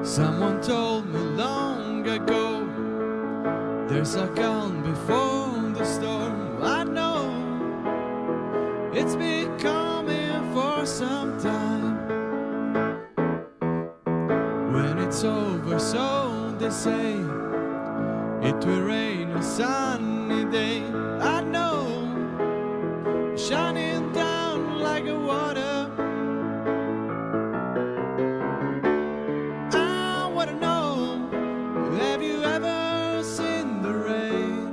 Someone told me long ago, there's a calm before the storm. I know it's been coming for some time. When it's over, so they say, it will rain a sunny day. I know, shining down like a water. I wanna know, have you ever seen the rain?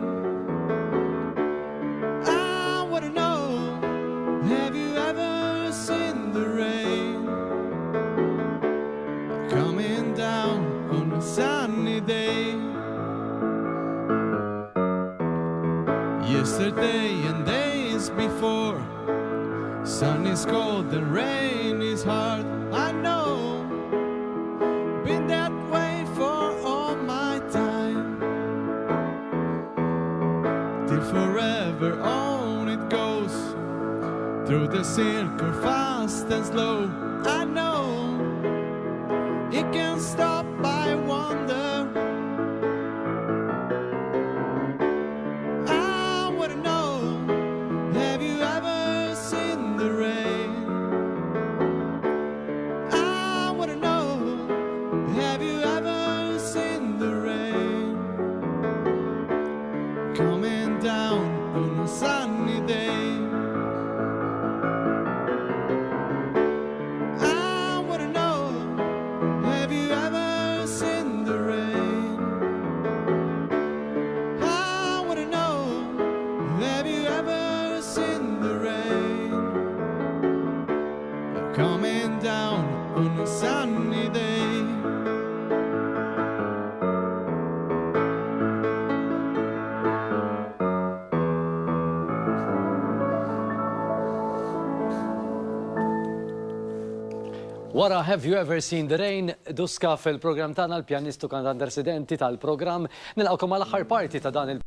I wanna know, have you ever seen the rain? Coming down on a sunny day. Yesterday and days before, sun is cold and rain is hard. I know, been that way for all my time. Till forever on it goes, through the circle fast and slow. I know, it can stop, I wonder. Coming down on a sunny day. I wanna know, have you ever seen the rain? I wanna know, have you ever seen the rain? Coming down on a sunny day. Wara Have You Ever Seen the Rain, Düska fil-program tagħna l-pjanistu kantant residenti tal-programm nilqgħukom għall-aħħar parti ta' dan il